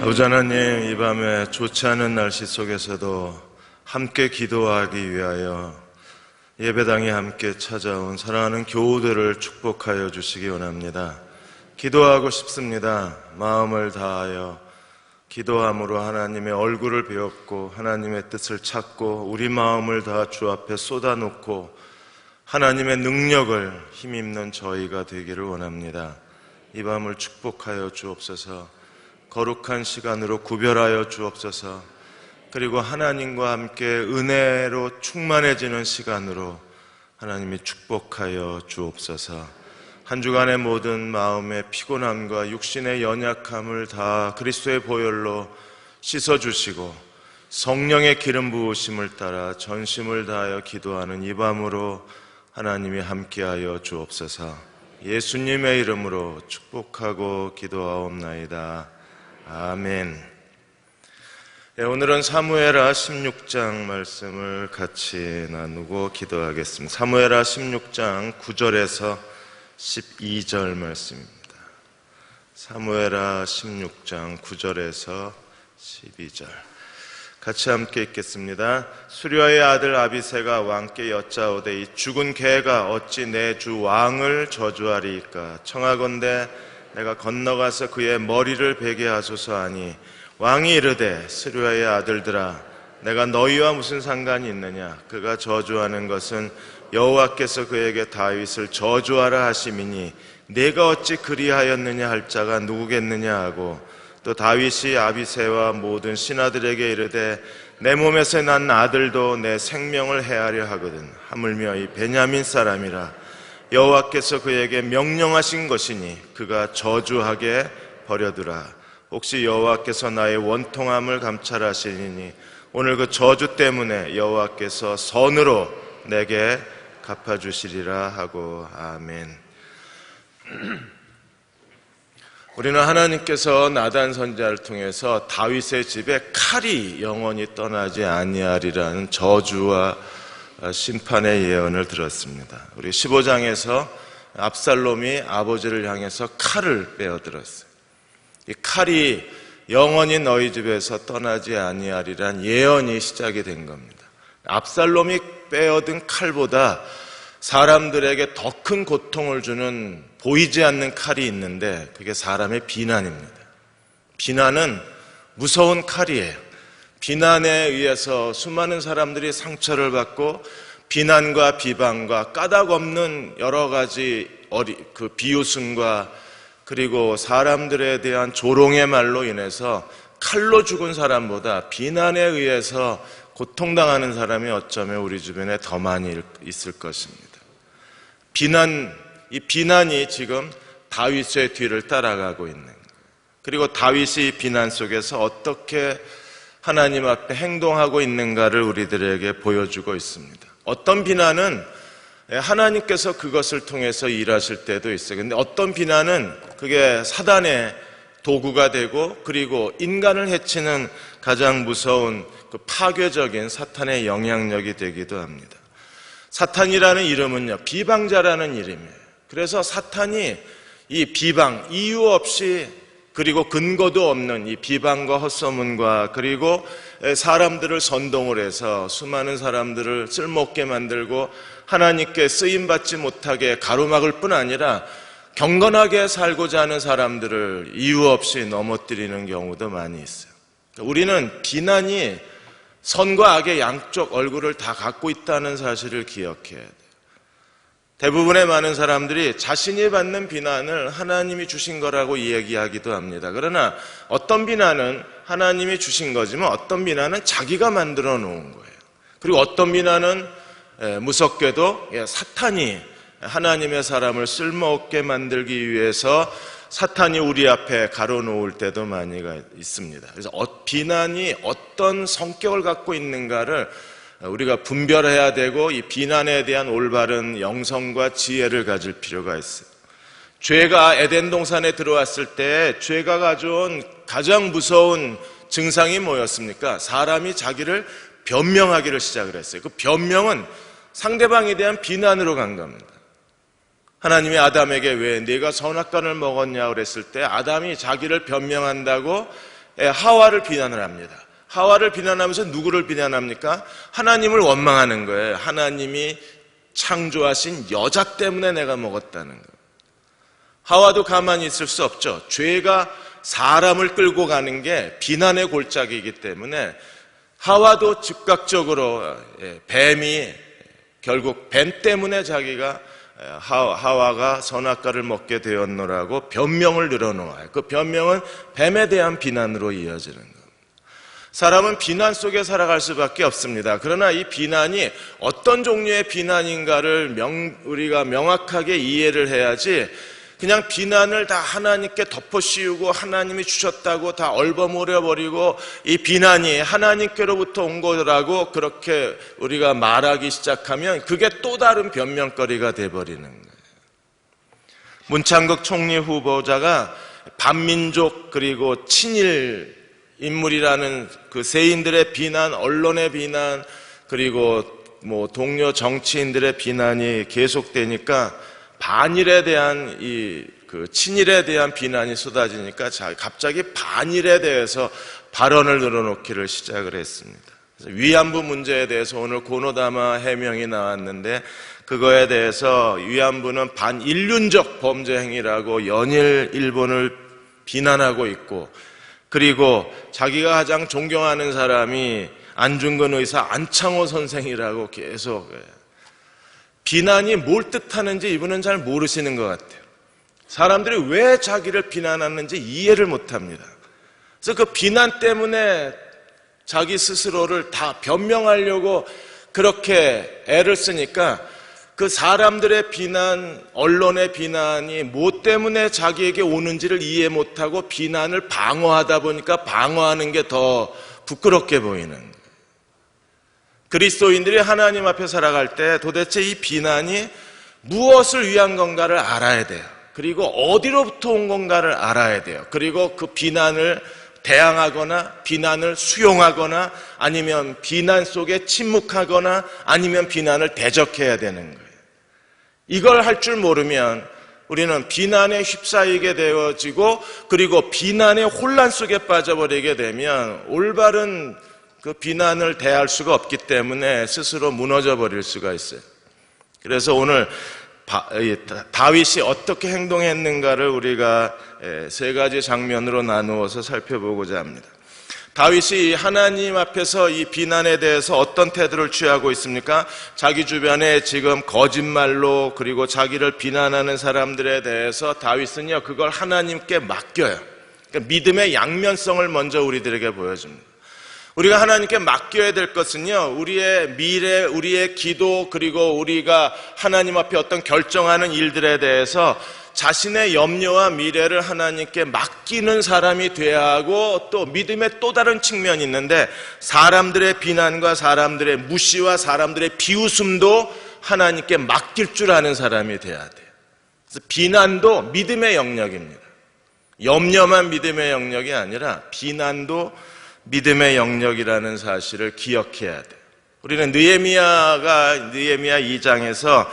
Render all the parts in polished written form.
아버지 하나님, 이 밤에 좋지 않은 날씨 속에서도 함께 기도하기 위하여 예배당에 함께 찾아온 사랑하는 교우들을 축복하여 주시기 원합니다. 기도하고 싶습니다. 마음을 다하여 기도함으로 하나님의 얼굴을 배웠고 하나님의 뜻을 찾고 우리 마음을 다 주 앞에 쏟아놓고 하나님의 능력을 힘입는 저희가 되기를 원합니다. 이 밤을 축복하여 주옵소서. 거룩한 시간으로 구별하여 주옵소서. 그리고 하나님과 함께 은혜로 충만해지는 시간으로 하나님이 축복하여 주옵소서. 한 주간의 모든 마음의 피곤함과 육신의 연약함을 다 그리스도의 보혈로 씻어주시고 성령의 기름 부으심을 따라 전심을 다하여 기도하는 이 밤으로 하나님이 함께하여 주옵소서. 예수님의 이름으로 축복하고 기도하옵나이다. 아멘. 오늘은 사무엘하 16장 말씀을 같이 나누고 기도하겠습니다. 사무엘하 16장 9절에서 12절 말씀입니다. 사무엘하 16장 9절에서 12절 같이 함께 읽겠습니다. 수리아의 아들 아비새가 왕께 여짜오되 이 죽은 개가 어찌 내 주 왕을 저주하리이까? 청하건대 내가 건너가서 그의 머리를 베게 하소서 하니 왕이 이르되 스루야의 아들들아 내가 너희와 무슨 상관이 있느냐? 그가 저주하는 것은 여호와께서 그에게 다윗을 저주하라 하심이니 내가 어찌 그리하였느냐 할 자가 누구겠느냐 하고 또 다윗이 아비새와 모든 신하들에게 이르되 내 몸에서 난 아들도 내 생명을 해하려 하거든 하물며 이 베냐민 사람이라 여호와께서 그에게 명령하신 것이니 그가 저주하게 버려두라. 혹시 여호와께서 나의 원통함을 감찰하시니 오늘 그 저주 때문에 여호와께서 선으로 내게 갚아주시리라 하고 아멘. 우리는 하나님께서 나단 선지자를 통해서 다윗의 집에 칼이 영원히 떠나지 아니하리라는 저주와 심판의 예언을 들었습니다. 우리 15장에서 압살롬이 아버지를 향해서 칼을 빼어들었어요. 이 칼이 영원히 너희 집에서 떠나지 아니하리란 예언이 시작이 된 겁니다. 압살롬이 빼어든 칼보다 사람들에게 더 큰 고통을 주는 보이지 않는 칼이 있는데 그게 사람의 비난입니다. 비난은 무서운 칼이에요. 비난에 의해서 수많은 사람들이 상처를 받고 비난과 비방과 까닭 없는 여러 가지 비웃음과 그리고 사람들에 대한 조롱의 말로 인해서 칼로 죽은 사람보다 비난에 의해서 고통당하는 사람이 어쩌면 우리 주변에 더 많이 있을 것입니다. 이 비난이 지금 다윗의 뒤를 따라가고 있는 거예요. 그리고 다윗이 이 비난 속에서 어떻게 하나님 앞에 행동하고 있는가를 우리들에게 보여주고 있습니다. 어떤 비난은 하나님께서 그것을 통해서 일하실 때도 있어요. 그런데 어떤 비난은 그게 사단의 도구가 되고 그리고 인간을 해치는 가장 무서운 그 파괴적인 사탄의 영향력이 되기도 합니다. 사탄이라는 이름은요, 비방자라는 이름이에요. 그래서 사탄이 이 비방, 이유 없이 그리고 근거도 없는 이 비방과 헛소문과 그리고 사람들을 선동을 해서 수많은 사람들을 쓸모없게 만들고 하나님께 쓰임받지 못하게 가로막을 뿐 아니라 경건하게 살고자 하는 사람들을 이유 없이 넘어뜨리는 경우도 많이 있어요. 우리는 비난이 선과 악의 양쪽 얼굴을 다 갖고 있다는 사실을 기억해야 돼요. 대부분의 많은 사람들이 자신이 받는 비난을 하나님이 주신 거라고 이야기하기도 합니다. 그러나 어떤 비난은 하나님이 주신 거지만 어떤 비난은 자기가 만들어 놓은 거예요. 그리고 어떤 비난은 무섭게도 사탄이 하나님의 사람을 쓸모없게 만들기 위해서 사탄이 우리 앞에 가로놓을 때도 많이 있습니다. 그래서 비난이 어떤 성격을 갖고 있는가를 우리가 분별해야 되고 이 비난에 대한 올바른 영성과 지혜를 가질 필요가 있어요. 죄가 에덴 동산에 들어왔을 때 죄가 가져온 가장 무서운 증상이 뭐였습니까? 사람이 자기를 변명하기를 시작을 했어요. 그 변명은 상대방에 대한 비난으로 간 겁니다. 하나님이 아담에게 왜 네가 선악과를 먹었냐 그랬을 때 아담이 자기를 변명한다고 하와를 비난을 합니다. 하와를 비난하면서 누구를 비난합니까? 하나님을 원망하는 거예요. 하나님이 창조하신 여자 때문에 내가 먹었다는 거예요. 하와도 가만히 있을 수 없죠. 죄가 사람을 끌고 가는 게 비난의 골짜기이기 때문에 하와도 즉각적으로 뱀이 결국 뱀 때문에 자기가 하와가 선악과를 먹게 되었노라고 변명을 늘어놓아요. 그 변명은 뱀에 대한 비난으로 이어지는 겁니다. 사람은 비난 속에 살아갈 수밖에 없습니다. 그러나 이 비난이 어떤 종류의 비난인가를 우리가 명확하게 이해를 해야지 그냥 비난을 다 하나님께 덮어씌우고 하나님이 주셨다고 다 얼버무려버리고 이 비난이 하나님께로부터 온 거라고 그렇게 우리가 말하기 시작하면 그게 또 다른 변명거리가 돼버리는 거예요. 문창극 총리 후보자가 반민족 그리고 친일 인물이라는 그 세인들의 비난, 언론의 비난, 그리고 동료 정치인들의 비난이 계속되니까 반일에 대한 그 친일에 대한 비난이 쏟아지니까 갑자기 반일에 대해서 발언을 늘어놓기를 시작을 했습니다. 그래서 위안부 문제에 대해서 오늘 고노다마 해명이 나왔는데 그거에 대해서 위안부는 반인륜적 범죄 행위라고 연일 일본을 비난하고 있고 그리고 자기가 가장 존경하는 사람이 안중근 의사 안창호 선생이라고 계속 비난이 뭘 뜻하는지 이분은 잘 모르시는 것 같아요. 사람들이 왜 자기를 비난하는지 이해를 못합니다. 그래서 그 비난 때문에 자기 스스로를 다 변명하려고 그렇게 애를 쓰니까 그 사람들의 비난, 언론의 비난이 뭐 때문에 자기에게 오는지를 이해 못하고 비난을 방어하다 보니까 방어하는 게 더 부끄럽게 보이는 거예요. 그리스도인들이 하나님 앞에 살아갈 때 도대체 이 비난이 무엇을 위한 건가를 알아야 돼요. 그리고 어디로부터 온 건가를 알아야 돼요. 그리고 그 비난을 대항하거나 비난을 수용하거나 아니면 비난 속에 침묵하거나 아니면 비난을 대적해야 되는 거예요. 이걸 할 줄 모르면 우리는 비난에 휩싸이게 되어지고 그리고 비난의 혼란 속에 빠져버리게 되면 올바른 그 비난을 대할 수가 없기 때문에 스스로 무너져 버릴 수가 있어요. 그래서 오늘 다윗이 어떻게 행동했는가를 우리가 세 가지 장면으로 나누어서 살펴보고자 합니다. 다윗이 하나님 앞에서 이 비난에 대해서 어떤 태도를 취하고 있습니까? 자기 주변에 지금 거짓말로 그리고 자기를 비난하는 사람들에 대해서 다윗은요 그걸 하나님께 맡겨요. 그러니까 믿음의 양면성을 먼저 우리들에게 보여줍니다. 우리가 하나님께 맡겨야 될 것은요 우리의 미래, 우리의 기도 그리고 우리가 하나님 앞에 어떤 결정하는 일들에 대해서 자신의 염려와 미래를 하나님께 맡기는 사람이 돼야 하고 또 믿음의 또 다른 측면이 있는데 사람들의 비난과 사람들의 무시와 사람들의 비웃음도 하나님께 맡길 줄 아는 사람이 돼야 돼요. 그래서 비난도 믿음의 영역입니다. 염려만 믿음의 영역이 아니라 비난도 믿음의 영역이라는 사실을 기억해야 돼요. 우리는 느헤미야 2장에서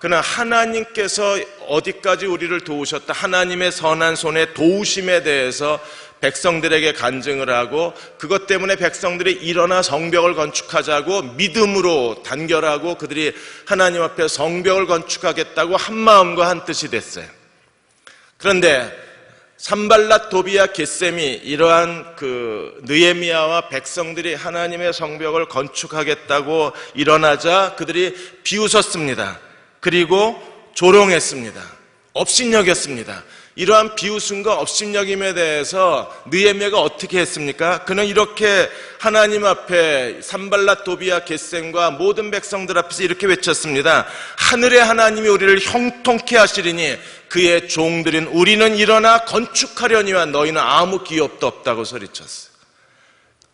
그는 하나님께서 어디까지 우리를 도우셨다 하나님의 선한 손의 도우심에 대해서 백성들에게 간증을 하고 그것 때문에 백성들이 일어나 성벽을 건축하자고 믿음으로 단결하고 그들이 하나님 앞에 성벽을 건축하겠다고 한 마음과 한 뜻이 됐어요. 그런데 산발랏 도비아 겟셈이 이러한 그 느헤미야와 백성들이 하나님의 성벽을 건축하겠다고 일어나자 그들이 비웃었습니다. 그리고 조롱했습니다. 업신여겼습니다. 이러한 비웃음과 업신여김에 대해서 느헤미야가 어떻게 했습니까? 그는 이렇게 하나님 앞에 산발랏 도비아 겟셈과 모든 백성들 앞에서 이렇게 외쳤습니다. 하늘의 하나님이 우리를 형통케 하시리니 그의 종들인 우리는 일어나 건축하려니와 너희는 아무 기업도 없다고 소리쳤어요.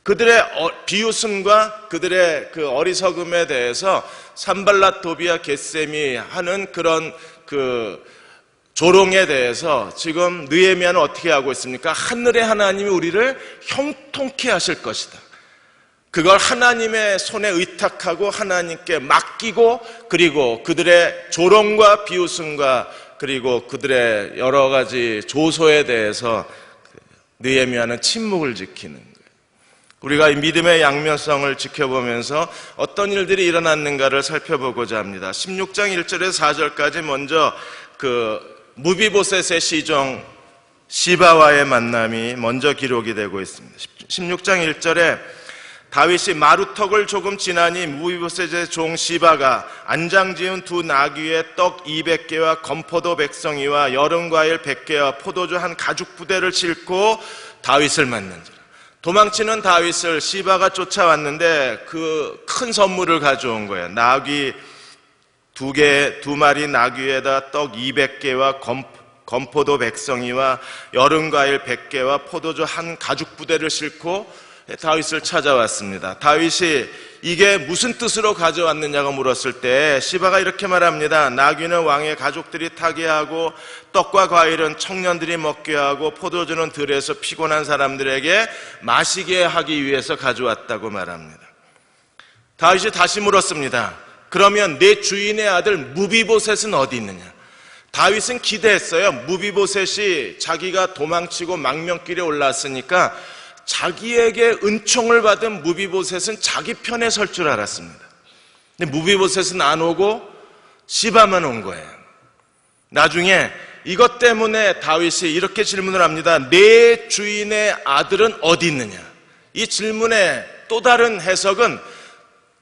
그들의 비웃음과 그들의 그 어리석음에 대해서 산발랏 도비아 겟셈이 하는 그런 그 조롱에 대해서 지금 느헤미야는 어떻게 하고 있습니까? 하늘의 하나님이 우리를 형통케 하실 것이다. 그걸 하나님의 손에 의탁하고 하나님께 맡기고 그리고 그들의 조롱과 비웃음과 그리고 그들의 여러 가지 조소에 대해서 느헤미야는 침묵을 지키는 거예요. 우리가 이 믿음의 양면성을 지켜보면서 어떤 일들이 일어났는가를 살펴보고자 합니다. 16장 1절에서 4절까지 먼저 무비보셋의 시종 시바와의 만남이 먼저 기록이 되고 있습니다. 16장 1절에 다윗이 마루턱을 조금 지나니 무비보셋의 종 시바가 안장지은 두 나귀에 떡 200개와 건포도 100성이와 여름과일 100개와 포도주 한 가죽 부대를 싣고 다윗을 맞는지라. 도망치는 다윗을 시바가 쫓아왔는데 그 큰 선물을 가져온 거예요. 나귀 두 마리 나귀에다 떡 200개와 건포도 100성이와 여름과일 100개와 포도주 한 가죽 부대를 싣고 다윗을 찾아왔습니다. 다윗이 이게 무슨 뜻으로 가져왔느냐고 물었을 때 시바가 이렇게 말합니다. 나귀는 왕의 가족들이 타게 하고 떡과 과일은 청년들이 먹게 하고 포도주는 들에서 피곤한 사람들에게 마시게 하기 위해서 가져왔다고 말합니다. 다윗이 다시 물었습니다. 그러면 내 주인의 아들 무비보셋은 어디 있느냐? 다윗은 기대했어요. 무비보셋이 자기가 도망치고 망명길에 올랐으니까 자기에게 은총을 받은 무비보셋은 자기 편에 설 줄 알았습니다. 근데 무비보셋은 안 오고 시바만 온 거예요. 나중에 이것 때문에 다윗이 이렇게 질문을 합니다. 내 주인의 아들은 어디 있느냐? 이 질문의 또 다른 해석은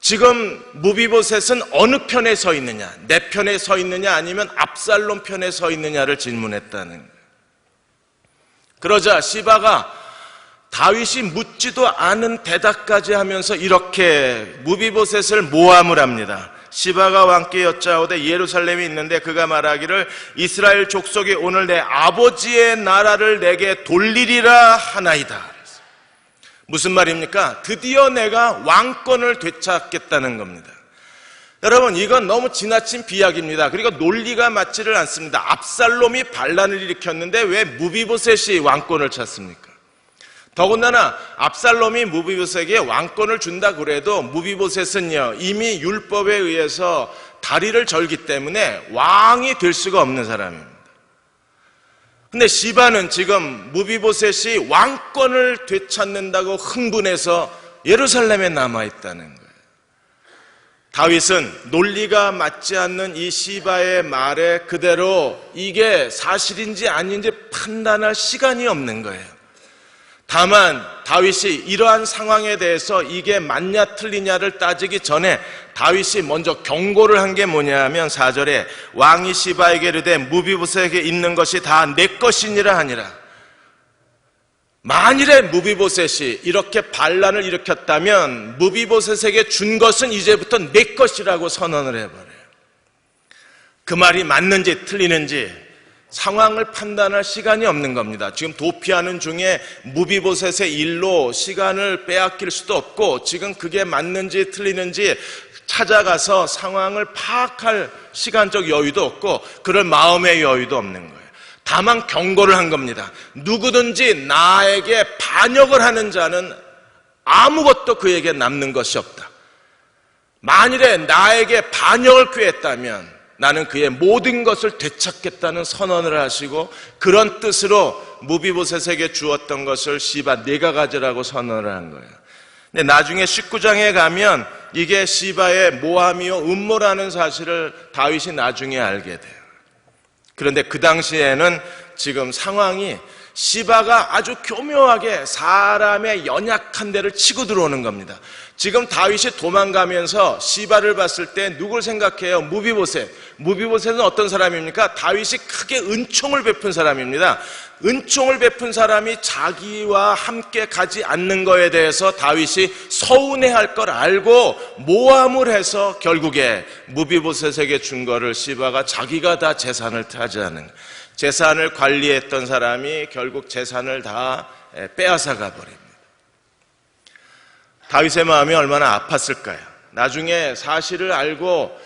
지금 무비보셋은 어느 편에 서 있느냐? 내 편에 서 있느냐 아니면 압살롬 편에 서 있느냐를 질문했다는 거예요. 그러자 시바가 다윗이 묻지도 않은 대답까지 하면서 이렇게 무비보셋을 모함을 합니다. 시바가 왕께 여짜오되 예루살렘에 있는데 그가 말하기를 이스라엘 족속이 오늘 내 아버지의 나라를 내게 돌리리라 하나이다. 무슨 말입니까? 드디어 내가 왕권을 되찾겠다는 겁니다. 여러분, 이건 너무 지나친 비약입니다. 그리고 논리가 맞지를 않습니다. 압살롬이 반란을 일으켰는데 왜 무비보셋이 왕권을 찾습니까? 더군다나 압살롬이 무비보셋에게 왕권을 준다 그래도 무비보셋은요 이미 율법에 의해서 다리를 절기 때문에 왕이 될 수가 없는 사람입니다. 근데 시바는 지금 무비보셋이 왕권을 되찾는다고 흥분해서 예루살렘에 남아있다는 거예요. 다윗은 논리가 맞지 않는 이 시바의 말에 그대로 이게 사실인지 아닌지 판단할 시간이 없는 거예요. 다만 다윗이 이러한 상황에 대해서 이게 맞냐 틀리냐를 따지기 전에 다윗이 먼저 경고를 한 게 뭐냐 하면 4절에 왕이 시바에게 이르되 무비보셋에게 있는 것이 다 내 것이니라 하니라. 만일에 무비보셋이 이렇게 반란을 일으켰다면 무비보셋에게 준 것은 이제부터 내 것이라고 선언을 해버려요. 그 말이 맞는지 틀리는지 상황을 판단할 시간이 없는 겁니다. 지금 도피하는 중에 무비보셋의 일로 시간을 빼앗길 수도 없고 지금 그게 맞는지 틀리는지 찾아가서 상황을 파악할 시간적 여유도 없고 그럴 마음의 여유도 없는 거예요. 다만 경고를 한 겁니다. 누구든지 나에게 반역을 하는 자는 아무것도 그에게 남는 것이 없다. 만일에 나에게 반역을 꾀했다면 나는 그의 모든 것을 되찾겠다는 선언을 하시고 그런 뜻으로 무비보셋에게 주었던 것을 시바 네가 가지라고 선언을 한 거예요. 근데 나중에 19장에 가면 이게 시바의 모함이요 음모라는 사실을 다윗이 나중에 알게 돼요. 그런데 그 당시에는 지금 상황이 시바가 아주 교묘하게 사람의 연약한 데를 치고 들어오는 겁니다. 지금 다윗이 도망가면서 시바를 봤을 때 누굴 생각해요? 무비보셋. 무비보셋은 어떤 사람입니까? 다윗이 크게 은총을 베푼 사람입니다. 은총을 베푼 사람이 자기와 함께 가지 않는 거에 대해서 다윗이 서운해할 걸 알고 모함을 해서 결국에 무비보셋에게 준 거를 시바가 자기가 다 재산을 차지하는, 재산을 관리했던 사람이 결국 재산을 다 빼앗아가 버립니다. 다윗의 마음이 얼마나 아팠을까요? 나중에 사실을 알고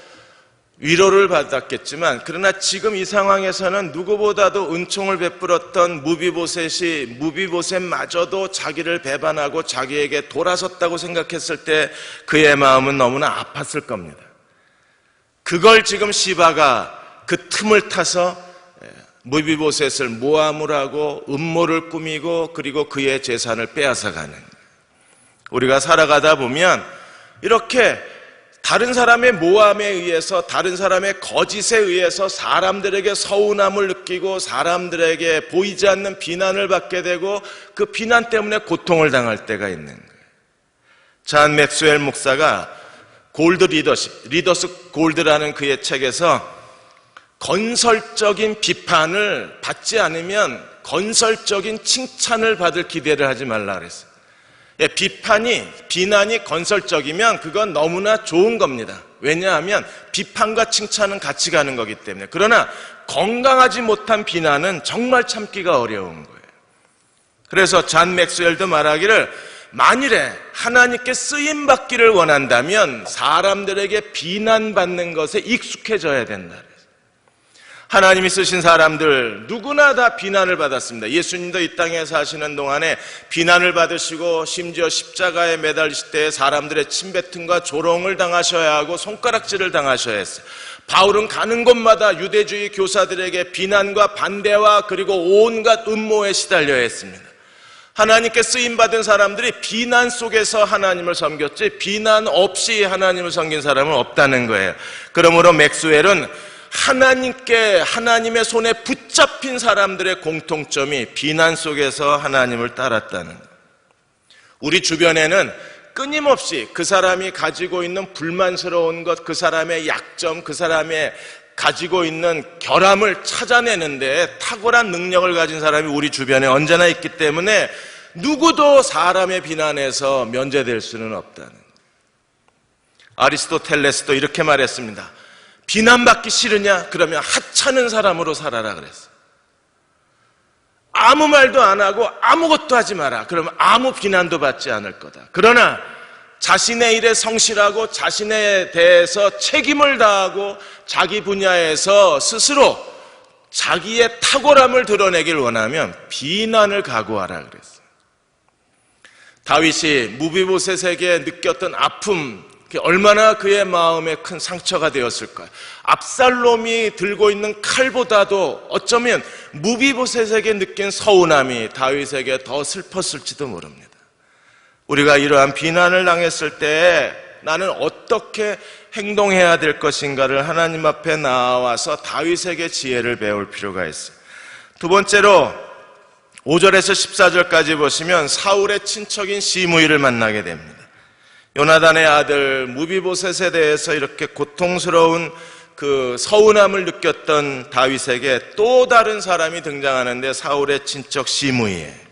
위로를 받았겠지만 그러나 지금 이 상황에서는 누구보다도 은총을 베풀었던 무비보셋마저도 자기를 배반하고 자기에게 돌아섰다고 생각했을 때 그의 마음은 너무나 아팠을 겁니다. 그걸 지금 시바가 그 틈을 타서 무비보셋을 모함을 하고 음모를 꾸미고 그리고 그의 재산을 빼앗아가는 거예요. 우리가 살아가다 보면 이렇게 다른 사람의 모함에 의해서, 다른 사람의 거짓에 의해서 사람들에게 서운함을 느끼고 사람들에게 보이지 않는 비난을 받게 되고 그 비난 때문에 고통을 당할 때가 있는 거예요. 잔 맥스웰 목사가 골드 리더스 골드라는 그의 책에서 건설적인 비판을 받지 않으면 건설적인 칭찬을 받을 기대를 하지 말라 그랬어요. 비난이 건설적이면 그건 너무나 좋은 겁니다. 왜냐하면 비판과 칭찬은 같이 가는 거기 때문에. 그러나 건강하지 못한 비난은 정말 참기가 어려운 거예요. 그래서 잔 맥스웰도 말하기를 만일에 하나님께 쓰임받기를 원한다면 사람들에게 비난받는 것에 익숙해져야 된다. 하나님이 쓰신 사람들 누구나 다 비난을 받았습니다. 예수님도 이 땅에 사시는 동안에 비난을 받으시고 심지어 십자가에 매달리실 때 사람들의 침뱉음과 조롱을 당하셔야 하고 손가락질을 당하셔야 했어요. 바울은 가는 곳마다 유대주의 교사들에게 비난과 반대와 그리고 온갖 음모에 시달려야 했습니다. 하나님께 쓰임받은 사람들이 비난 속에서 하나님을 섬겼지 비난 없이 하나님을 섬긴 사람은 없다는 거예요. 그러므로 맥스웰은 하나님의 손에 붙잡힌 사람들의 공통점이 비난 속에서 하나님을 따랐다는 거예요. 우리 주변에는 끊임없이 그 사람이 가지고 있는 불만스러운 것, 그 사람의 약점, 그 사람의 가지고 있는 결함을 찾아내는데 탁월한 능력을 가진 사람이 우리 주변에 언제나 있기 때문에 누구도 사람의 비난에서 면제될 수는 없다는 거예요. 아리스토텔레스도 이렇게 말했습니다. 비난받기 싫으냐? 그러면 하찮은 사람으로 살아라 그랬어. 아무 말도 안 하고 아무것도 하지 마라. 그러면 아무 비난도 받지 않을 거다. 그러나 자신의 일에 성실하고 자신에 대해서 책임을 다하고 자기 분야에서 스스로 자기의 탁월함을 드러내길 원하면 비난을 각오하라 그랬어요. 다윗이 무비보셋에게 느꼈던 아픔, 얼마나 그의 마음에 큰 상처가 되었을까요? 압살롬이 들고 있는 칼보다도 어쩌면 무비보셋에게 느낀 서운함이 다윗에게 더 슬펐을지도 모릅니다. 우리가 이러한 비난을 당했을 때 나는 어떻게 행동해야 될 것인가를 하나님 앞에 나와서 다윗에게 지혜를 배울 필요가 있어요. 두 번째로 5절에서 14절까지 보시면 사울의 친척인 시므이를 만나게 됩니다. 요나단의 아들 무비보셋에 대해서 이렇게 고통스러운 그 서운함을 느꼈던 다윗에게 또 다른 사람이 등장하는데 사울의 친척 시므이예요.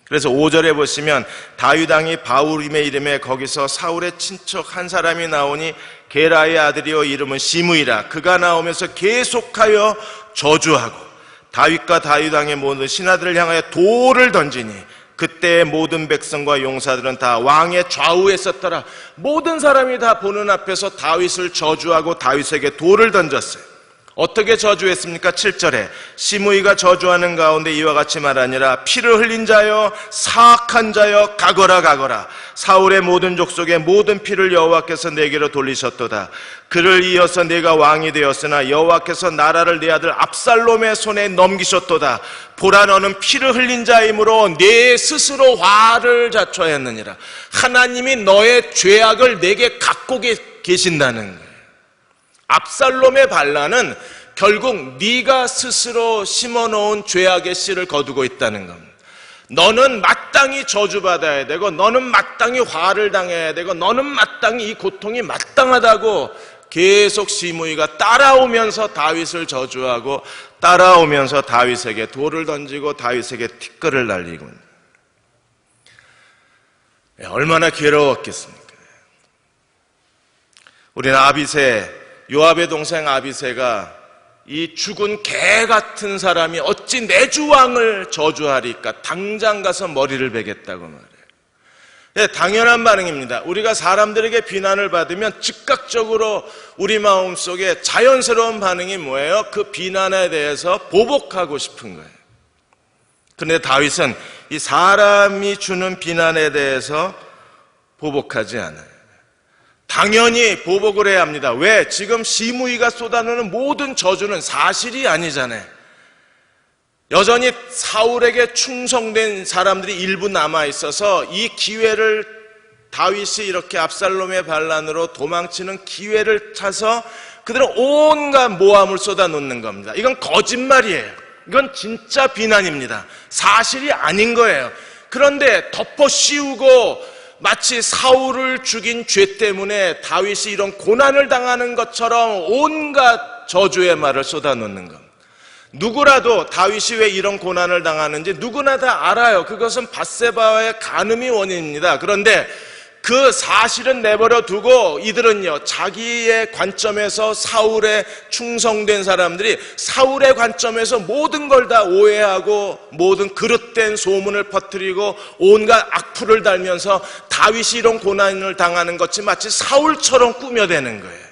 그래서 5절에 보시면 다윗 왕이 바후림의 이름에 거기서 사울의 친척 한 사람이 나오니 게라의 아들이요 이름은 시므이라. 그가 나오면서 계속하여 저주하고 다윗과 다윗 왕의 모든 신하들을 향하여 돌을 던지니 그때의 모든 백성과 용사들은 다 왕의 좌우에 섰더라. 모든 사람이 다 보는 앞에서 다윗을 저주하고 다윗에게 돌을 던졌어요. 어떻게 저주했습니까? 7절에 시므이가 저주하는 가운데 이와 같이 말하니라. 피를 흘린 자여 사악한 자여 가거라 가거라. 사울의 모든 족속의 모든 피를 여호와께서 내게로 돌리셨도다. 그를 이어서 내가 왕이 되었으나 여호와께서 나라를 내 아들 압살롬의 손에 넘기셨도다. 보라 너는 피를 흘린 자이므로 내 스스로 화를 자초하였느니라. 하나님이 너의 죄악을 내게 갖고 계신다는 거예요. 압살롬의 반란은 결국 네가 스스로 심어놓은 죄악의 씨를 거두고 있다는 겁니다. 너는 마땅히 저주받아야 되고 너는 마땅히 화를 당해야 되고 너는 마땅히 이 고통이 마땅하다고 계속 시므이가 따라오면서 다윗을 저주하고 따라오면서 다윗에게 돌을 던지고 다윗에게 티끌을 날리고 얼마나 괴로웠겠습니까? 우리는 요압의 동생 아비새가 이 죽은 개 같은 사람이 어찌 내 주왕을 저주하리까 당장 가서 머리를 베겠다고 말해요. 당연한 반응입니다. 우리가 사람들에게 비난을 받으면 즉각적으로 우리 마음속에 자연스러운 반응이 뭐예요? 그 비난에 대해서 보복하고 싶은 거예요. 그런데 다윗은 이 사람이 주는 비난에 대해서 보복하지 않아요. 당연히 보복을 해야 합니다. 왜? 지금 시므이가 쏟아내는 모든 저주는 사실이 아니잖아요. 여전히 사울에게 충성된 사람들이 일부 남아있어서 이 기회를, 다윗이 이렇게 압살롬의 반란으로 도망치는 기회를 차서 그들은 온갖 모함을 쏟아놓는 겁니다. 이건 거짓말이에요. 이건 진짜 비난입니다. 사실이 아닌 거예요. 그런데 덮어 씌우고 마치 사울을 죽인 죄 때문에 다윗이 이런 고난을 당하는 것처럼 온갖 저주의 말을 쏟아놓는 겁니다. 누구라도 다윗이 왜 이런 고난을 당하는지 누구나 다 알아요. 그것은 밧세바와의 간음이 원인입니다. 그런데 그 사실은 내버려 두고 이들은요, 자기의 관점에서 사울에 충성된 사람들이 사울의 관점에서 모든 걸 다 오해하고 모든 그릇된 소문을 퍼뜨리고 온갖 악플을 달면서 다윗이 이런 고난을 당하는 것이 마치 사울처럼 꾸며대는 거예요.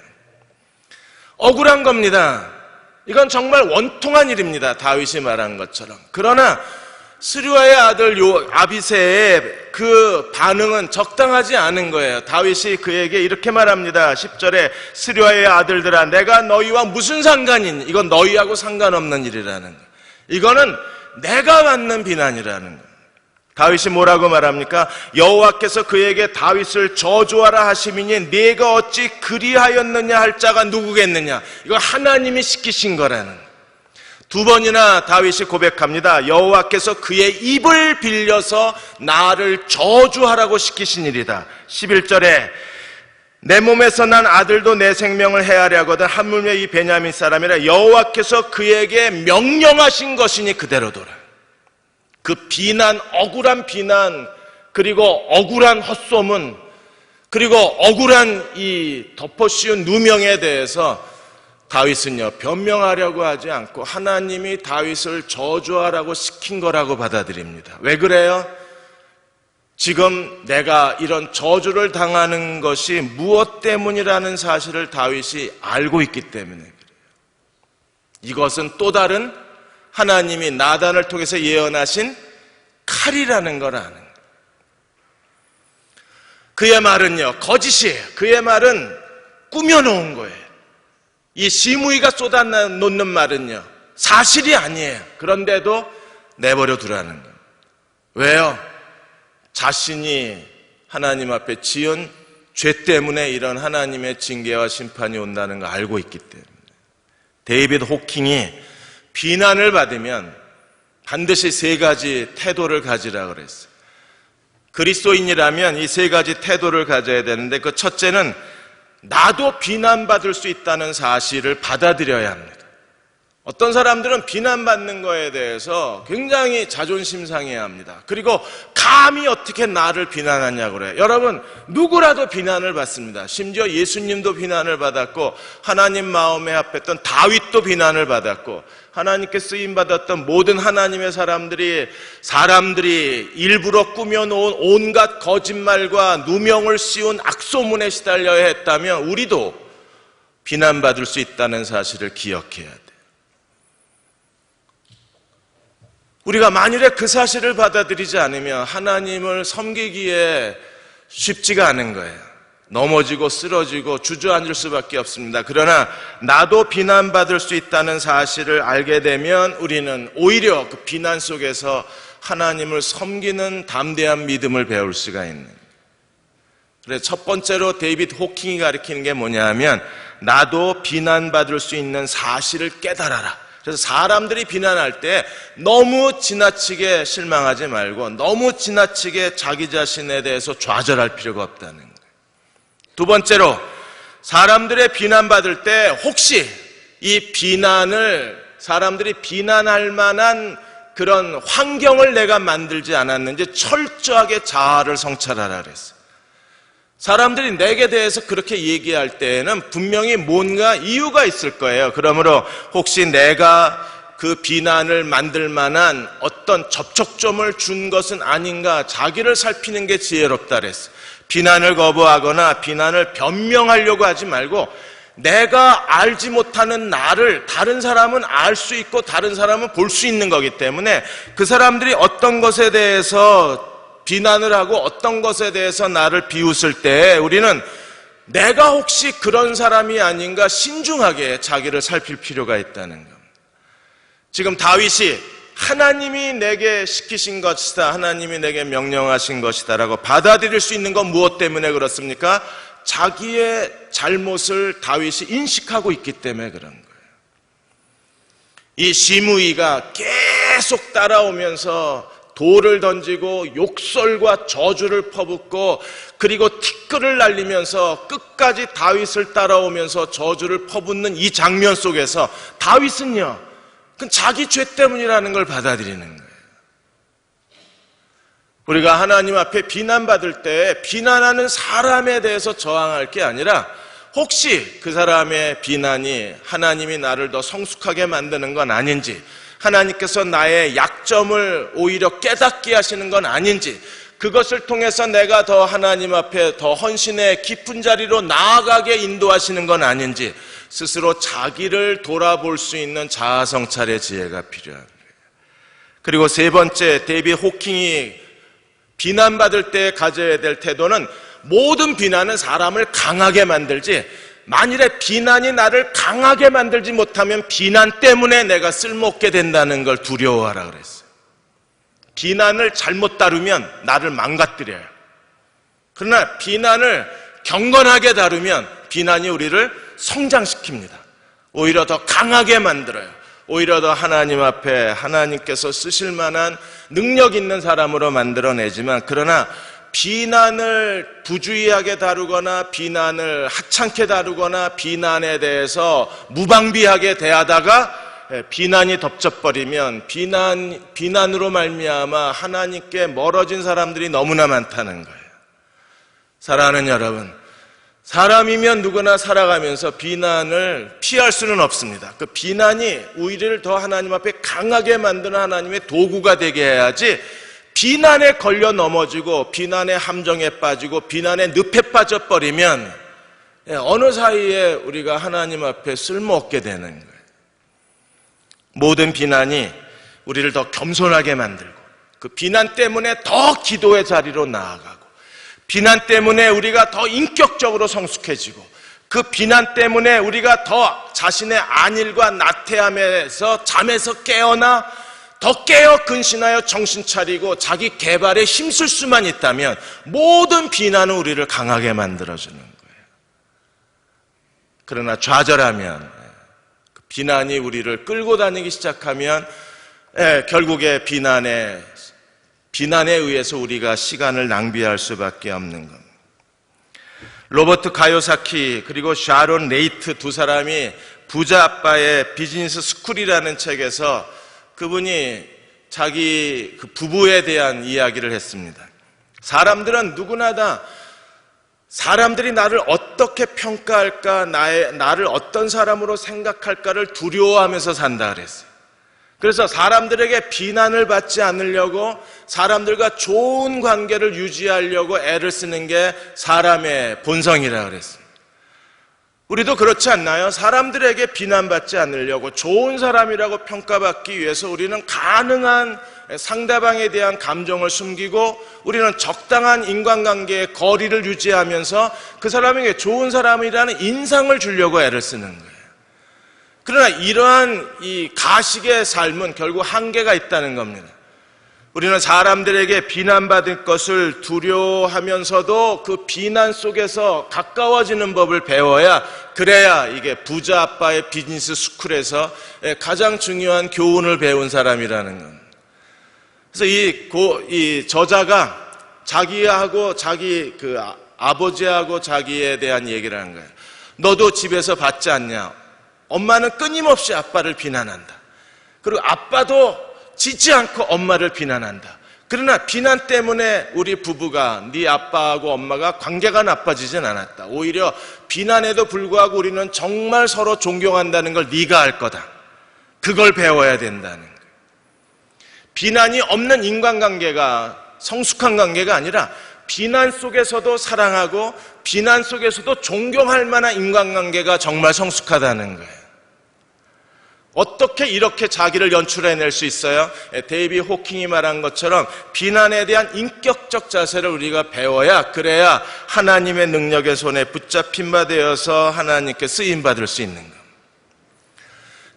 억울한 겁니다. 이건 정말 원통한 일입니다. 다윗이 말한 것처럼. 그러나 스루야의 아들 아비새의 그 반응은 적당하지 않은 거예요. 다윗이 그에게 이렇게 말합니다. 10절에 스루야의 아들들아, 내가 너희와 무슨 상관이니? 이건 너희하고 상관없는 일이라는 거예요. 이거는 내가 받는 비난이라는 거예요. 다윗이 뭐라고 말합니까? 여호와께서 그에게 다윗을 저주하라 하심이니 네가 어찌 그리하였느냐 할 자가 누구겠느냐? 이거 하나님이 시키신 거라는 거예요. 두 번이나 다윗이 고백합니다. 여호와께서 그의 입을 빌려서 나를 저주하라고 시키신 일이다. 11절에 내 몸에서 난 아들도 내 생명을 해하려거든 하물며 이 베냐민 사람이라 여호와께서 그에게 명령하신 것이니 그대로더라. 그 비난, 억울한 비난, 그리고 억울한 헛소문, 그리고 억울한 이 덮어씌운 누명에 대해서 다윗은요, 변명하려고 하지 않고 하나님이 다윗을 저주하라고 시킨 거라고 받아들입니다. 왜 그래요? 지금 내가 이런 저주를 당하는 것이 무엇 때문이라는 사실을 다윗이 알고 있기 때문에 그래요. 이것은 또 다른 하나님이 나단을 통해서 예언하신 칼이라는 걸 아는 거예요. 그의 말은요, 거짓이에요. 그의 말은 꾸며놓은 거예요. 이 시므이가 쏟아놓는 말은요, 사실이 아니에요. 그런데도 내버려 두라는 거예요. 왜요? 자신이 하나님 앞에 지은 죄 때문에 이런 하나님의 징계와 심판이 온다는 걸 알고 있기 때문에. 데이비드 호킹이 비난을 받으면 반드시 세 가지 태도를 가지라 그랬어요. 그리스도인이라면 이 세 가지 태도를 가져야 되는데, 그 첫째는 나도 비난받을 수 있다는 사실을 받아들여야 합니다. 어떤 사람들은 비난받는 거에 대해서 굉장히 자존심 상해야 합니다. 그리고 감히 어떻게 나를 비난하냐고 그래요. 여러분, 누구라도 비난을 받습니다. 심지어 예수님도 비난을 받았고, 하나님 마음에 합했던 다윗도 비난을 받았고, 하나님께 쓰임받았던 모든 하나님의 사람들이 일부러 꾸며놓은 온갖 거짓말과 누명을 씌운 악소문에 시달려야 했다면 우리도 비난받을 수 있다는 사실을 기억해야 돼요. 우리가 만일에 그 사실을 받아들이지 않으면 하나님을 섬기기에 쉽지가 않은 거예요. 넘어지고 쓰러지고 주저앉을 수밖에 없습니다. 그러나 나도 비난받을 수 있다는 사실을 알게 되면 우리는 오히려 그 비난 속에서 하나님을 섬기는 담대한 믿음을 배울 수가 있는 거예요. 그래서 첫 번째로 데이비드 호킹이 가르치는 게 뭐냐 하면 나도 비난받을 수 있는 사실을 깨달아라. 그래서 사람들이 비난할 때 너무 지나치게 실망하지 말고 너무 지나치게 자기 자신에 대해서 좌절할 필요가 없다는 거예요. 두 번째로 사람들의 비난받을 때 혹시 이 비난을 사람들이 비난할 만한 그런 환경을 내가 만들지 않았는지 철저하게 자아를 성찰하라 그랬어요. 사람들이 내게 대해서 그렇게 얘기할 때에는 분명히 뭔가 이유가 있을 거예요. 그러므로 혹시 내가 그 비난을 만들 만한 어떤 접촉점을 준 것은 아닌가 자기를 살피는 게 지혜롭다 그랬어요. 비난을 거부하거나 비난을 변명하려고 하지 말고 내가 알지 못하는 나를 다른 사람은 알 수 있고 다른 사람은 볼 수 있는 거기 때문에 그 사람들이 어떤 것에 대해서 비난을 하고 어떤 것에 대해서 나를 비웃을 때 우리는 내가 혹시 그런 사람이 아닌가 신중하게 자기를 살필 필요가 있다는 겁니다. 지금 다윗이 하나님이 내게 시키신 것이다, 하나님이 내게 명령하신 것이다 라고 받아들일 수 있는 건 무엇 때문에 그렇습니까? 자기의 잘못을 다윗이 인식하고 있기 때문에 그런 거예요. 이 시므이가 계속 따라오면서 돌을 던지고 욕설과 저주를 퍼붓고 그리고 티끌을 날리면서 끝까지 다윗을 따라오면서 저주를 퍼붓는 이 장면 속에서 다윗은요, 그건 자기 죄 때문이라는 걸 받아들이는 거예요. 우리가 하나님 앞에 비난받을 때 비난하는 사람에 대해서 저항할 게 아니라 혹시 그 사람의 비난이 하나님이 나를 더 성숙하게 만드는 건 아닌지, 하나님께서 나의 약점을 오히려 깨닫게 하시는 건 아닌지, 그것을 통해서 내가 더 하나님 앞에 더 헌신의 깊은 자리로 나아가게 인도하시는 건 아닌지 스스로 자기를 돌아볼 수 있는 자아성찰의 지혜가 필요한 거예요. 그리고 세 번째, 데이비드 호킹이 비난받을 때 가져야 될 태도는 모든 비난은 사람을 강하게 만들지, 만일에 비난이 나를 강하게 만들지 못하면 비난 때문에 내가 쓸모없게 된다는 걸 두려워하라 그랬어요. 비난을 잘못 다루면 나를 망가뜨려요. 그러나 비난을 경건하게 다루면 비난이 우리를 성장시킵니다. 오히려 더 강하게 만들어요. 오히려 더 하나님 앞에 하나님께서 쓰실 만한 능력 있는 사람으로 만들어내지만, 그러나 비난을 부주의하게 다루거나 비난을 하찮게 다루거나 비난에 대해서 무방비하게 대하다가 비난이 덮쳐버리면 비난으로 말미암아 하나님께 멀어진 사람들이 너무나 많다는 거예요. 사랑하는 여러분, 사람이면 누구나 살아가면서 비난을 피할 수는 없습니다. 그 비난이 우리를 더 하나님 앞에 강하게 만드는 하나님의 도구가 되게 해야지, 비난에 걸려 넘어지고 비난의 함정에 빠지고 비난의 늪에 빠져버리면 어느 사이에 우리가 하나님 앞에 쓸모없게 되는 거예요. 모든 비난이 우리를 더 겸손하게 만들고, 그 비난 때문에 더 기도의 자리로 나아가고, 비난 때문에 우리가 더 인격적으로 성숙해지고, 그 비난 때문에 우리가 더 자신의 안일과 나태함에서 잠에서 깨어나 더 깨어 근신하여 정신 차리고 자기 개발에 힘쓸 수만 있다면 모든 비난은 우리를 강하게 만들어주는 거예요. 그러나 좌절하면, 비난이 우리를 끌고 다니기 시작하면 결국에 비난에 의해서 우리가 시간을 낭비할 수밖에 없는 겁니다. 로버트 가요사키 그리고 샤론 레이트 두 사람이 부자 아빠의 비즈니스 스쿨이라는 책에서 그분이 자기 그 부부에 대한 이야기를 했습니다. 사람들은 누구나 다 사람들이 나를 어떻게 평가할까, 나를 어떤 사람으로 생각할까를 두려워하면서 산다 그랬어요. 그래서 사람들에게 비난을 받지 않으려고, 사람들과 좋은 관계를 유지하려고 애를 쓰는 게 사람의 본성이라 그랬어요. 우리도 그렇지 않나요? 사람들에게 비난받지 않으려고, 좋은 사람이라고 평가받기 위해서 우리는 가능한 상대방에 대한 감정을 숨기고 우리는 적당한 인간관계의 거리를 유지하면서 그 사람에게 좋은 사람이라는 인상을 주려고 애를 쓰는 거예요. 그러나 이러한 이 가식의 삶은 결국 한계가 있다는 겁니다. 우리는 사람들에게 비난받을 것을 두려워하면서도 그 비난 속에서 가까워지는 법을 배워야, 그래야 이게 부자 아빠의 비즈니스 스쿨에서 가장 중요한 교훈을 배운 사람이라는 겁니다. 그래서 이 저자가 자기하고 자기 그 아버지하고 자기에 대한 얘기를 하는 거예요. 너도 집에서 받지 않냐? 엄마는 끊임없이 아빠를 비난한다. 그리고 아빠도 지지 않고 엄마를 비난한다. 그러나 비난 때문에 우리 부부가, 네 아빠하고 엄마가 관계가 나빠지진 않았다. 오히려 비난에도 불구하고 우리는 정말 서로 존경한다는 걸 네가 알 거다. 그걸 배워야 된다는 거예요. 비난이 없는 인간관계가 성숙한 관계가 아니라 비난 속에서도 사랑하고 비난 속에서도 존경할 만한 인간관계가 정말 성숙하다는 거예요. 어떻게 이렇게 자기를 연출해낼 수 있어요? 데이비드 호킹이 말한 것처럼 비난에 대한 인격적 자세를 우리가 배워야, 그래야 하나님의 능력의 손에 붙잡힌 바 되어서 하나님께 쓰임받을 수 있는 겁니다.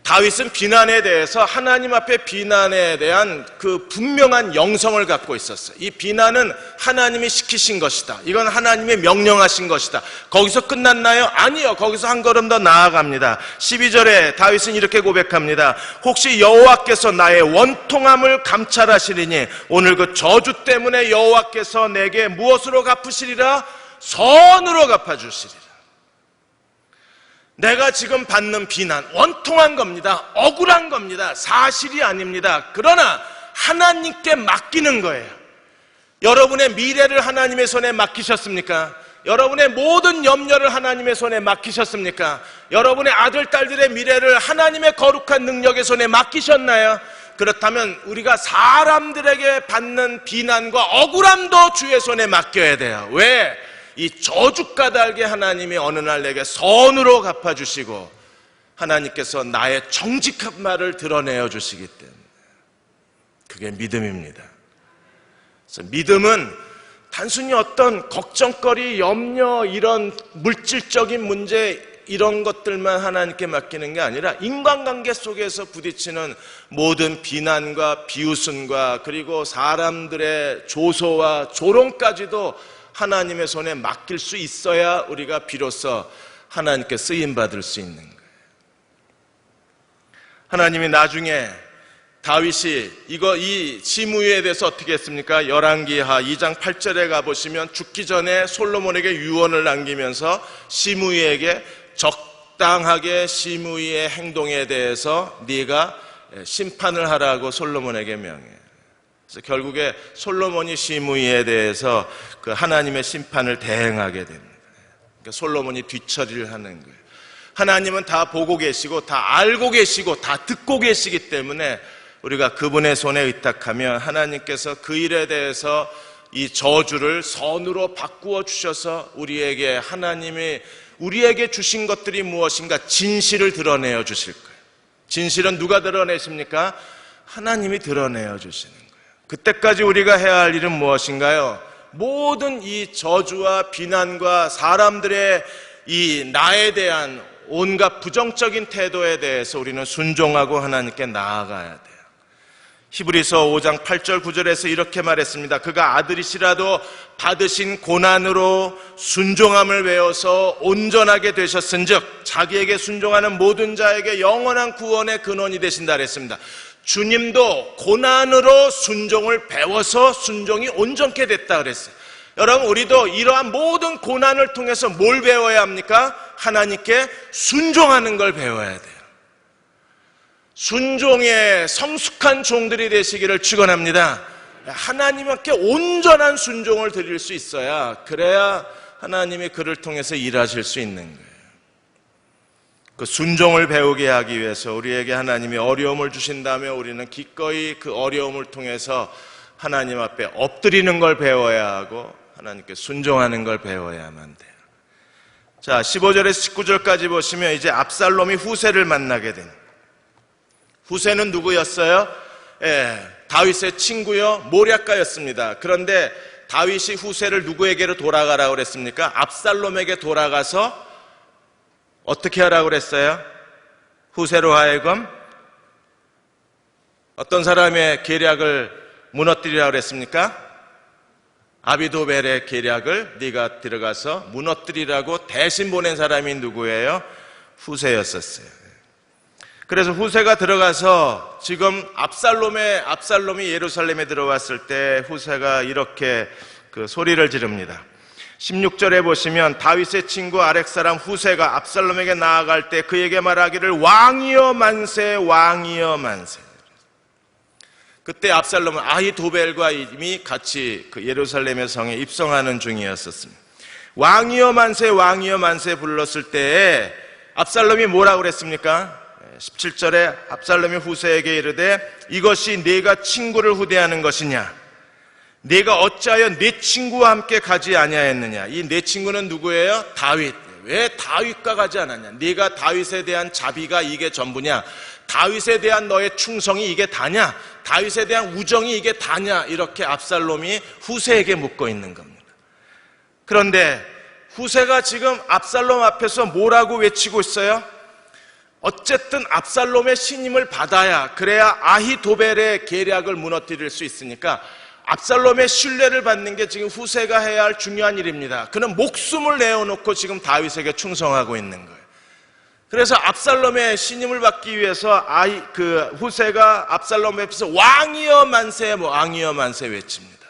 다윗은 비난에 대해서 하나님 앞에 비난에 대한 그 분명한 영성을 갖고 있었어요. 이 비난은 하나님이 시키신 것이다. 이건 하나님이 명령하신 것이다. 거기서 끝났나요? 아니요. 거기서 한 걸음 더 나아갑니다. 12절에 다윗은 이렇게 고백합니다. 혹시 여호와께서 나의 원통함을 감찰하시리니 오늘 그 저주 때문에 여호와께서 내게 무엇으로 갚으시리라? 선으로 갚아주시리라. 내가 지금 받는 비난 원통한 겁니다. 억울한 겁니다. 사실이 아닙니다. 그러나 하나님께 맡기는 거예요. 여러분의 미래를 하나님의 손에 맡기셨습니까? 여러분의 모든 염려를 하나님의 손에 맡기셨습니까? 여러분의 아들, 딸들의 미래를 하나님의 거룩한 능력의 손에 맡기셨나요? 그렇다면 우리가 사람들에게 받는 비난과 억울함도 주의 손에 맡겨야 돼요. 왜? 이 저주까닭에 하나님이 어느 날 내게 선으로 갚아주시고 하나님께서 나의 정직한 말을 드러내어 주시기 때문에 그게 믿음입니다. 그래서 믿음은 단순히 어떤 걱정거리, 염려, 이런 물질적인 문제 이런 것들만 하나님께 맡기는 게 아니라 인간관계 속에서 부딪히는 모든 비난과 비웃음과 그리고 사람들의 조소와 조롱까지도 하나님의 손에 맡길 수 있어야 우리가 비로소 하나님께 쓰임받을 수 있는 거예요. 하나님이 나중에 다윗이 이 시므이에 대해서 어떻게 했습니까? 열왕기하 2장 8절에 가보시면 죽기 전에 솔로몬에게 유언을 남기면서 시므이에게 적당하게 시므이의 행동에 대해서 네가 심판을 하라고 솔로몬에게 명해요. 그래서 결국에 솔로몬이 시므이에 대해서 그 하나님의 심판을 대행하게 됩니다. 그러니까 솔로몬이 뒤처리를 하는 거예요. 하나님은 다 보고 계시고 다 알고 계시고 다 듣고 계시기 때문에 우리가 그분의 손에 의탁하면 하나님께서 그 일에 대해서 이 저주를 선으로 바꾸어 주셔서 우리에게 하나님이 우리에게 주신 것들이 무엇인가 진실을 드러내어 주실 거예요. 진실은 누가 드러내십니까? 하나님이 드러내어 주시는 거예요. 그때까지 우리가 해야 할 일은 무엇인가요? 모든 이 저주와 비난과 사람들의 이 나에 대한 온갖 부정적인 태도에 대해서 우리는 순종하고 하나님께 나아가야 돼요. 히브리서 5장 8절 9절에서 이렇게 말했습니다. 그가 아들이시라도 받으신 고난으로 순종함을 외워서 온전하게 되셨은즉 자기에게 순종하는 모든 자에게 영원한 구원의 근원이 되신다 그랬습니다. 주님도 고난으로 순종을 배워서 순종이 온전케 됐다 그랬어요. 여러분, 우리도 이러한 모든 고난을 통해서 뭘 배워야 합니까? 하나님께 순종하는 걸 배워야 돼요. 순종의 성숙한 종들이 되시기를 축원합니다. 하나님께 온전한 순종을 드릴 수 있어야, 그래야 하나님이 그를 통해서 일하실 수 있는 거예요. 그 순종을 배우게 하기 위해서 우리에게 하나님이 어려움을 주신다면 우리는 기꺼이 그 어려움을 통해서 하나님 앞에 엎드리는 걸 배워야 하고 하나님께 순종하는 걸 배워야만 돼요. 자, 15절에서 19절까지 보시면 이제 압살롬이 후세를 만나게 된, 후세는 누구였어요? 다윗의 친구요, 모략가였습니다. 그런데 다윗이 후세를 누구에게로 돌아가라고 그랬습니까? 압살롬에게 돌아가서 어떻게 하라고 그랬어요? 후세로 하여금 어떤 사람의 계략을 무너뜨리라고 그랬습니까? 아비도벨의 계략을 네가 들어가서 무너뜨리라고 대신 보낸 사람이 누구예요? 후세였었어요. 그래서 후세가 들어가서 지금 압살롬이 예루살렘에 들어왔을 때 후세가 이렇게 그 소리를 지릅니다. 16절에 보시면 다윗의 친구 아렉 사람 후세가 압살롬에게 나아갈 때 그에게 말하기를 왕이여 만세, 왕이여 만세. 그때 압살롬은 아히도벨과 이미 같이 그 예루살렘의 성에 입성하는 중이었었습니다. 왕이여 만세, 왕이여 만세 불렀을 때에 압살롬이 뭐라고 그랬습니까? 17절에 압살롬이 후세에게 이르되 이것이 네가 친구를 후대하는 것이냐? 네가 어찌하여 네 친구와 함께 가지 아니하였느냐? 이 네 친구는 누구예요? 다윗. 왜 다윗과 가지 않았냐? 네가 다윗에 대한 자비가 이게 전부냐? 다윗에 대한 너의 충성이 이게 다냐? 다윗에 대한 우정이 이게 다냐? 이렇게 압살롬이 후세에게 묻고 있는 겁니다. 그런데 후세가 지금 압살롬 앞에서 뭐라고 외치고 있어요? 어쨌든 압살롬의 신임을 받아야, 그래야 아히도벨의 계략을 무너뜨릴 수 있으니까 압살롬의 신뢰를 받는 게 지금 후세가 해야 할 중요한 일입니다. 그는 목숨을 내어놓고 지금 다윗에게 충성하고 있는 거예요. 그래서 압살롬의 신임을 받기 위해서 후세가 압살롬 앞에서 왕이여 만세, 왕이여 만세 외칩니다.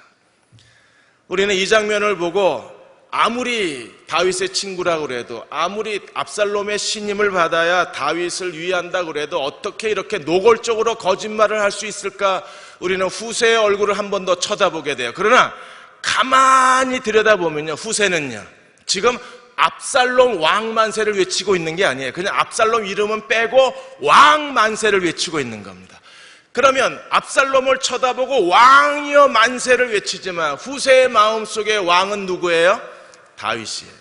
우리는 이 장면을 보고 아무리 다윗의 친구라고 그래도, 아무리 압살롬의 신임을 받아야 다윗을 위한다고 그래도 어떻게 이렇게 노골적으로 거짓말을 할 수 있을까? 우리는 후세의 얼굴을 한 번 더 쳐다보게 돼요. 그러나 가만히 들여다보면요, 후세는요 지금 압살롬 왕만세를 외치고 있는 게 아니에요. 그냥 압살롬 이름은 빼고 왕만세를 외치고 있는 겁니다. 그러면 압살롬을 쳐다보고 왕이여 만세를 외치지만 후세의 마음속에 왕은 누구예요? 다윗이에요.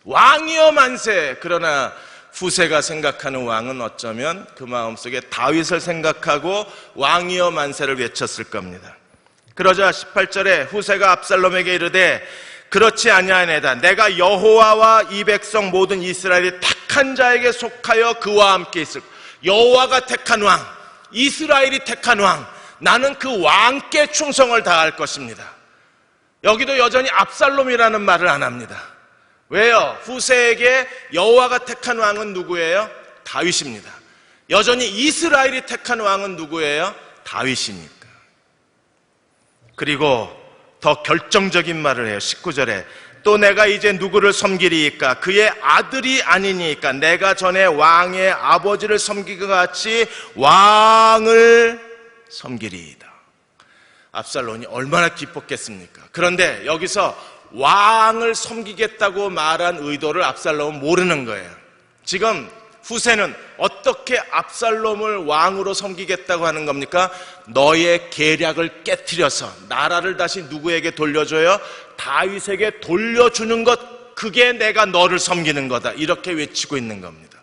왕이여 만세. 그러나 후세가 생각하는 왕은 어쩌면 그 마음속에 다윗을 생각하고 왕이여 만세를 외쳤을 겁니다. 그러자 18절에 후세가 압살롬에게 이르되 그렇지 아니하나이다. 내가 여호와와 이 백성 모든 이스라엘이 택한 자에게 속하여 그와 함께 있을. 여호와가 택한 왕, 이스라엘이 택한 왕, 나는 그 왕께 충성을 다할 것입니다. 여기도 여전히 압살롬이라는 말을 안 합니다. 왜요? 후세에게 여호와가 택한 왕은 누구예요? 다윗입니다. 여전히 이스라엘이 택한 왕은 누구예요? 다윗이니까. 그리고 더 결정적인 말을 해요. 19절에 또 내가 이제 누구를 섬기리이까? 그의 아들이 아니니까 내가 전에 왕의 아버지를 섬기기와 같이 왕을 섬기리이다. 압살롬이 얼마나 기뻤겠습니까? 그런데 여기서 왕을 섬기겠다고 말한 의도를 압살롬은 모르는 거예요. 지금 후세는 어떻게 압살롬을 왕으로 섬기겠다고 하는 겁니까? 너의 계략을 깨트려서 나라를 다시 누구에게 돌려줘요? 다윗에게 돌려주는 것, 그게 내가 너를 섬기는 거다, 이렇게 외치고 있는 겁니다.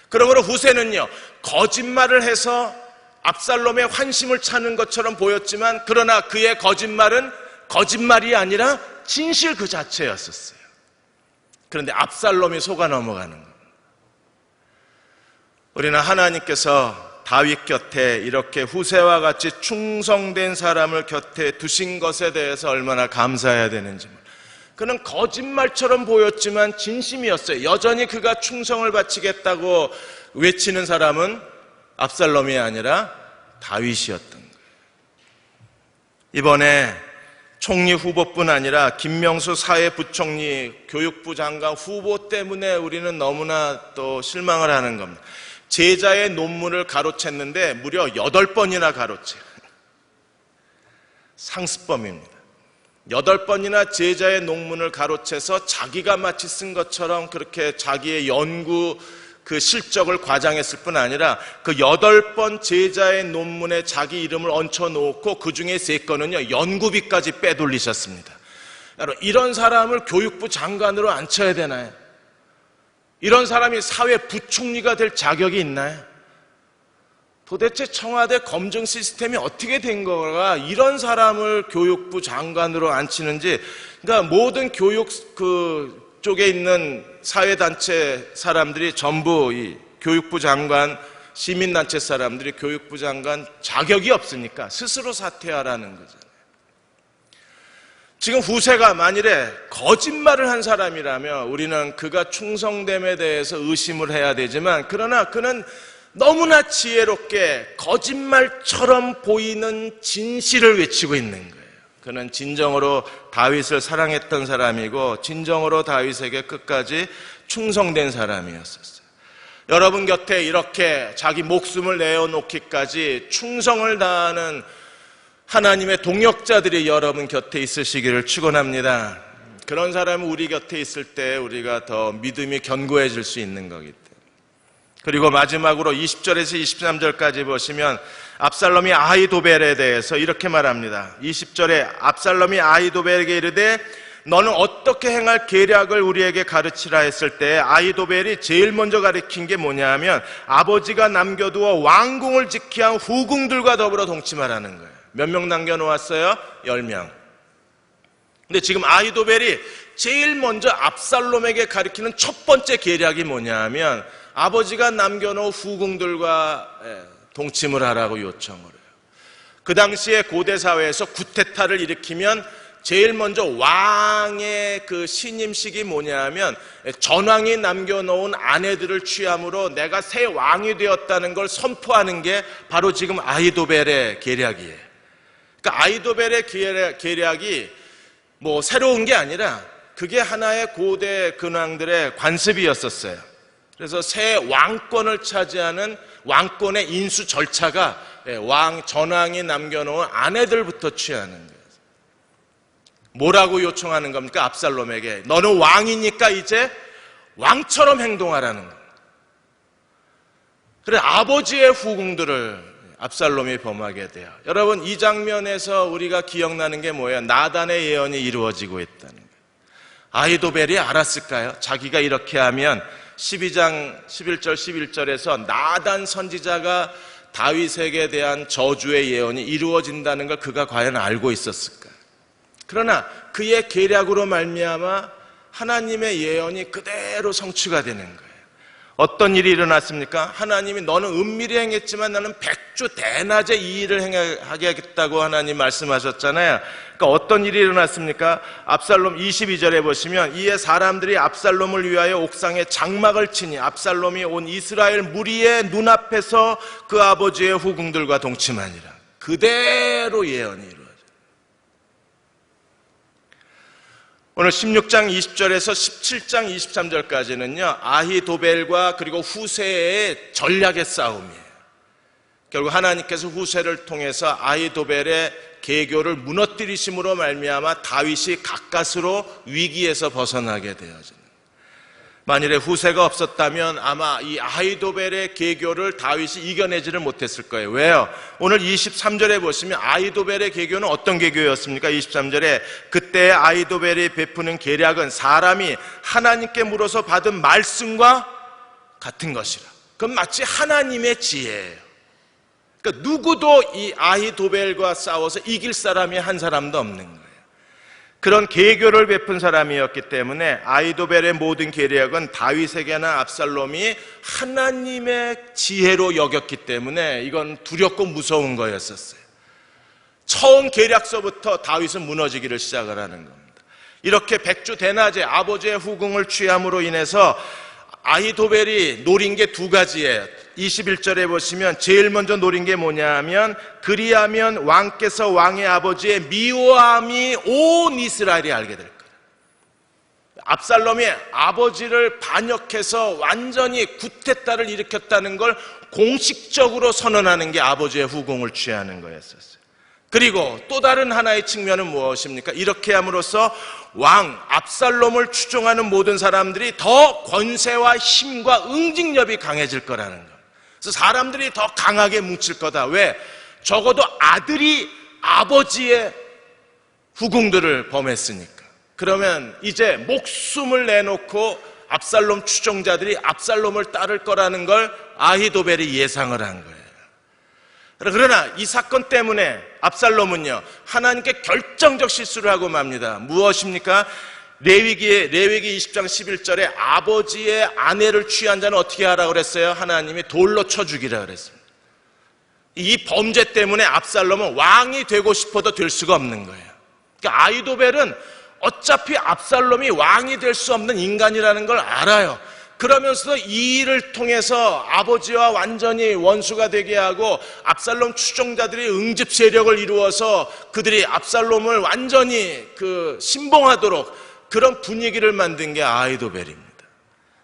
그러므로 후세는요 거짓말을 해서 압살롬의 환심을 찾는 것처럼 보였지만, 그러나 그의 거짓말은 거짓말이 아니라 진실 그 자체였었어요. 그런데 압살롬이 속아 넘어가는 겁니다. 우리는 하나님께서 다윗 곁에 이렇게 후세와 같이 충성된 사람을 곁에 두신 것에 대해서 얼마나 감사해야 되는지. 그는 거짓말처럼 보였지만 진심이었어요. 여전히 그가 충성을 바치겠다고 외치는 사람은 압살롬이 아니라 다윗이었던 거예요. 이번에 총리 후보뿐 아니라 김명수 사회부총리, 교육부 장관 후보 때문에 우리는 너무나 또 실망을 하는 겁니다. 제자의 논문을 가로챘는데 무려 8번이나 가로채. 상습범입니다. 8번이나 제자의 논문을 가로채서 자기가 마치 쓴 것처럼 그렇게 자기의 연구 그 실적을 과장했을 뿐 아니라 그 8번 제자의 논문에 자기 이름을 얹혀놓고 그 중에 3건은요 연구비까지 빼돌리셨습니다. 여러분, 이런 사람을 교육부 장관으로 앉혀야 되나요? 이런 사람이 사회부총리가 될 자격이 있나요? 도대체 청와대 검증 시스템이 어떻게 된 거가 이런 사람을 교육부 장관으로 앉히는지. 그러니까 모든 교육 쪽에 있는 사회단체 사람들이 전부 이 교육부 장관, 시민단체 사람들이 교육부 장관 자격이 없으니까 스스로 사퇴하라는 거잖아요. 지금 후세가 만일에 거짓말을 한 사람이라면 우리는 그가 충성됨에 대해서 의심을 해야 되지만, 그러나 그는 너무나 지혜롭게 거짓말처럼 보이는 진실을 외치고 있는 거예요. 그는 진정으로 다윗을 사랑했던 사람이고 진정으로 다윗에게 끝까지 충성된 사람이었었어요. 여러분 곁에 이렇게 자기 목숨을 내어놓기까지 충성을 다하는 하나님의 동역자들이 여러분 곁에 있으시기를 축원합니다. 그런 사람이 우리 곁에 있을 때 우리가 더 믿음이 견고해질 수 있는 거기 때문에. 그리고 마지막으로 20절에서 23절까지 보시면 압살롬이 아히도벨에 대해서 이렇게 말합니다. 20절에 압살롬이 아히도벨에게 이르되 너는 어떻게 행할 계략을 우리에게 가르치라 했을 때 아히도벨이 제일 먼저 가르친 게 뭐냐 하면 아버지가 남겨두어 왕궁을 지키게 한 후궁들과 더불어 동침하라는 거예요. 몇 명 남겨놓았어요? 10명. 근데 지금 아히도벨이 제일 먼저 압살롬에게 가르치는 첫 번째 계략이 뭐냐 하면 아버지가 남겨놓은 후궁들과 동침을 하라고 요청을 해요. 그 당시에 고대 사회에서 구테타를 일으키면 제일 먼저 왕의 그 신임식이 뭐냐면 전왕이 남겨놓은 아내들을 취함으로 내가 새 왕이 되었다는 걸 선포하는 게 바로 지금 아히도벨의 계략이에요. 그러니까 아히도벨의 계략이 뭐 새로운 게 아니라 그게 하나의 고대 근왕들의 관습이었었어요. 그래서 새 왕권을 차지하는 왕권의 인수 절차가 전왕이 남겨놓은 아내들부터 취하는 거예요. 뭐라고 요청하는 겁니까? 압살롬에게 너는 왕이니까 이제 왕처럼 행동하라는 거예요. 그래 아버지의 후궁들을 압살롬이 범하게 돼요. 여러분 이 장면에서 우리가 기억나는 게 뭐예요? 나단의 예언이 이루어지고 있다는 거예요. 아히도벨이 알았을까요? 자기가 이렇게 하면 12장 11절 11절에서 나단 선지자가 다윗에게 대한 저주의 예언이 이루어진다는 걸 그가 과연 알고 있었을까요? 그러나 그의 계략으로 말미암아 하나님의 예언이 그대로 성취가 되는 거예요. 어떤 일이 일어났습니까? 하나님이 너는 은밀히 행했지만 나는 백주 대낮에 이 일을 하겠다고 하나님 말씀하셨잖아요. 그러니까 어떤 일이 일어났습니까? 압살롬 22절에 보시면 이에 사람들이 압살롬을 위하여 옥상에 장막을 치니 압살롬이 온 이스라엘 무리의 눈앞에서 그 아버지의 후궁들과 동침하니라. 그대로 예언이 이루어져요. 오늘 16장 20절에서 17장 23절까지는요 아히도벨과 그리고 후세의 전략의 싸움이에요. 결국 하나님께서 후세를 통해서 아히도벨의 계교를 무너뜨리심으로 말미암아 다윗이 가까스로 위기에서 벗어나게 되어지는. 만일에 후세가 없었다면 아마 이 아히도벨의 계교를 다윗이 이겨내지를 못했을 거예요. 왜요? 오늘 23절에 보시면 아히도벨의 계교는 어떤 계교였습니까? 23절에 그때 아히도벨이 베푸는 계략은 사람이 하나님께 물어서 받은 말씀과 같은 것이라. 그건 마치 하나님의 지혜예요. 그러니까 누구도 이 아히도벨과 싸워서 이길 사람이 한 사람도 없는 거예요. 그런 계교를 베푼 사람이었기 때문에 아히도벨의 모든 계략은 다윗에게나 압살롬이 하나님의 지혜로 여겼기 때문에 이건 두렵고 무서운 거였었어요. 처음 계략서부터 다윗은 무너지기를 시작을 하는 겁니다. 이렇게 백주 대낮에 아버지의 후궁을 취함으로 인해서 아히도벨이 노린 게 두 가지예요. 21절에 보시면 제일 먼저 노린 게 뭐냐 하면 그리하면 왕께서 왕의 아버지의 미워함이 온 이스라엘이 알게 될 거예요. 압살롬이 아버지를 반역해서 완전히 구테타를 일으켰다는 걸 공식적으로 선언하는 게 아버지의 후궁을 취하는 거였었어요. 그리고 또 다른 하나의 측면은 무엇입니까? 이렇게 함으로써 왕 압살롬을 추종하는 모든 사람들이 더 권세와 힘과 응징력이 강해질 거라는 거예요. 그래서 사람들이 더 강하게 뭉칠 거다. 왜? 적어도 아들이 아버지의 후궁들을 범했으니까. 그러면 이제 목숨을 내놓고 압살롬 추종자들이 압살롬을 따를 거라는 걸 아히도벨이 예상을 한 거예요. 그러나 이 사건 때문에 압살롬은요 하나님께 결정적 실수를 하고 맙니다. 무엇입니까? 레위기 20장 11절에 아버지의 아내를 취한 자는 어떻게 하라고 그랬어요? 하나님이 돌로 쳐 죽이라 그랬습니다. 이 범죄 때문에 압살롬은 왕이 되고 싶어도 될 수가 없는 거예요. 그러니까 아히도벨은 어차피 압살롬이 왕이 될 수 없는 인간이라는 걸 알아요. 그러면서도 이 일을 통해서 아버지와 완전히 원수가 되게 하고 압살롬 추종자들이 응집 세력을 이루어서 그들이 압살롬을 완전히 신봉하도록 그런 분위기를 만든 게 아히도벨입니다.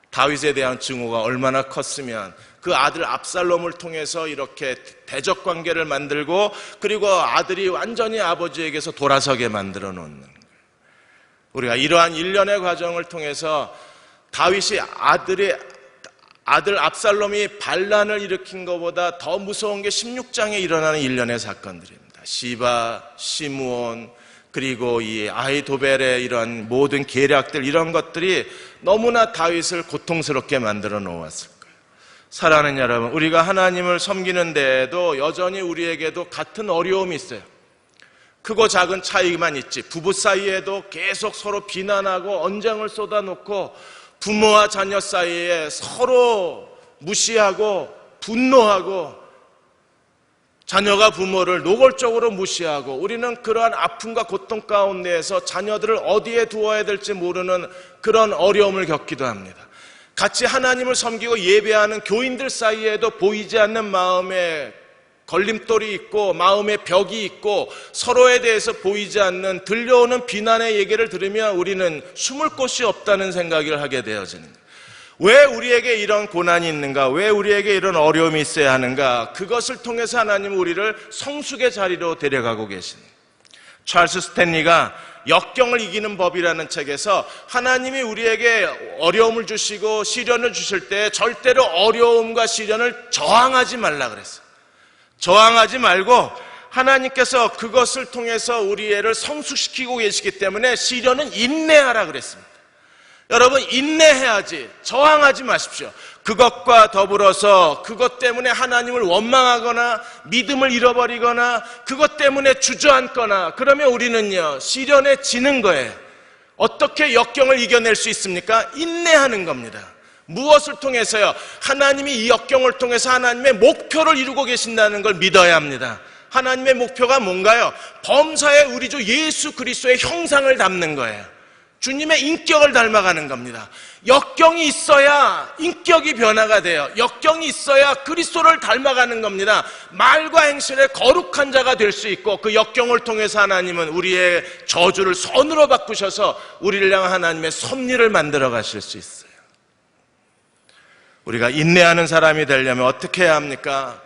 다윗에 대한 증오가 얼마나 컸으면 그 아들 압살롬을 통해서 이렇게 대적 관계를 만들고 그리고 아들이 완전히 아버지에게서 돌아서게 만들어 놓는 거예요. 우리가 이러한 일련의 과정을 통해서 다윗이 아들 압살롬이 반란을 일으킨 것보다 더 무서운 게 16장에 일어나는 일련의 사건들입니다. 시바, 시므온, 그리고 이 아히도벨의 이런 모든 계략들, 이런 것들이 너무나 다윗을 고통스럽게 만들어 놓았을 거예요. 사랑하는 여러분, 우리가 하나님을 섬기는 데에도 여전히 우리에게도 같은 어려움이 있어요. 크고 작은 차이만 있지 부부 사이에도 계속 서로 비난하고 언쟁을 쏟아놓고 부모와 자녀 사이에 서로 무시하고 분노하고 자녀가 부모를 노골적으로 무시하고 우리는 그러한 아픔과 고통 가운데에서 자녀들을 어디에 두어야 될지 모르는 그런 어려움을 겪기도 합니다. 같이 하나님을 섬기고 예배하는 교인들 사이에도 보이지 않는 마음의 걸림돌이 있고 마음의 벽이 있고 서로에 대해서 보이지 않는 들려오는 비난의 얘기를 들으면 우리는 숨을 곳이 없다는 생각을 하게 되어지는 거예요. 왜 우리에게 이런 고난이 있는가? 왜 우리에게 이런 어려움이 있어야 하는가? 그것을 통해서 하나님은 우리를 성숙의 자리로 데려가고 계십니다. 찰스 스탠리가 역경을 이기는 법이라는 책에서 하나님이 우리에게 어려움을 주시고 시련을 주실 때 절대로 어려움과 시련을 저항하지 말라 그랬어요. 저항하지 말고 하나님께서 그것을 통해서 우리를 성숙시키고 계시기 때문에 시련은 인내하라 그랬습니다. 여러분, 인내해야지 저항하지 마십시오. 그것과 더불어서 그것 때문에 하나님을 원망하거나 믿음을 잃어버리거나 그것 때문에 주저앉거나 그러면 우리는요 시련에 지는 거예요. 어떻게 역경을 이겨낼 수 있습니까? 인내하는 겁니다. 무엇을 통해서요? 하나님이 이 역경을 통해서 하나님의 목표를 이루고 계신다는 걸 믿어야 합니다. 하나님의 목표가 뭔가요? 범사에 우리 주 예수 그리스도의 형상을 담는 거예요. 주님의 인격을 닮아가는 겁니다. 역경이 있어야 인격이 변화가 돼요. 역경이 있어야 그리스도를 닮아가는 겁니다. 말과 행실에 거룩한 자가 될 수 있고 그 역경을 통해서 하나님은 우리의 저주를 선으로 바꾸셔서 우리를 향한 하나님의 섭리를 만들어 가실 수 있어요. 우리가 인내하는 사람이 되려면 어떻게 해야 합니까?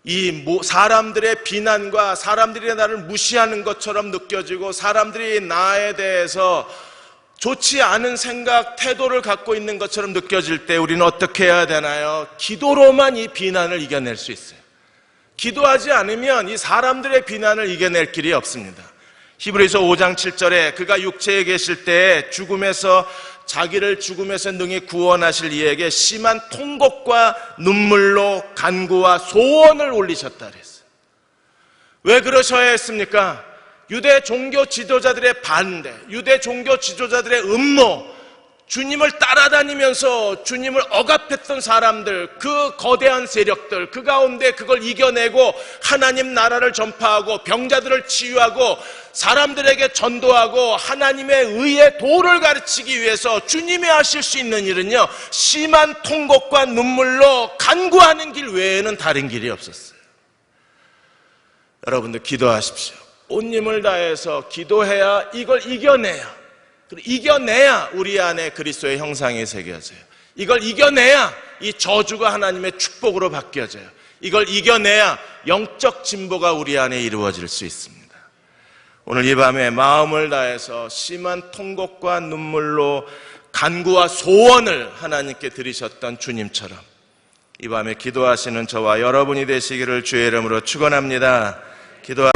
이 사람들의 비난과 사람들이 나를 무시하는 것처럼 느껴지고 사람들이 나에 대해서 좋지 않은 생각, 태도를 갖고 있는 것처럼 느껴질 때 우리는 어떻게 해야 되나요? 기도로만 이 비난을 이겨낼 수 있어요. 기도하지 않으면 이 사람들의 비난을 이겨낼 길이 없습니다. 히브리서 5장 7절에 그가 육체에 계실 때 자기를 죽음에서 능히 구원하실 이에게 심한 통곡과 눈물로 간구와 소원을 올리셨다 그랬어요. 왜 그러셔야 했습니까? 유대 종교 지도자들의 반대, 유대 종교 지도자들의 음모, 주님을 따라다니면서 주님을 억압했던 사람들, 그 거대한 세력들, 그 가운데 그걸 이겨내고 하나님 나라를 전파하고 병자들을 치유하고 사람들에게 전도하고 하나님의 의의 도를 가르치기 위해서 주님이 하실 수 있는 일은요, 심한 통곡과 눈물로 간구하는 길 외에는 다른 길이 없었어요. 여러분들 기도하십시오. 온 힘을 다해서 기도해야 이걸 이겨내야 우리 안에 그리스도의 형상이 새겨져요. 이걸 이겨내야 이 저주가 하나님의 축복으로 바뀌어져요. 이걸 이겨내야 영적 진보가 우리 안에 이루어질 수 있습니다. 오늘 이 밤에 마음을 다해서 심한 통곡과 눈물로 간구와 소원을 하나님께 드리셨던 주님처럼 이 밤에 기도하시는 저와 여러분이 되시기를 주의 이름으로 축원합니다. 기도하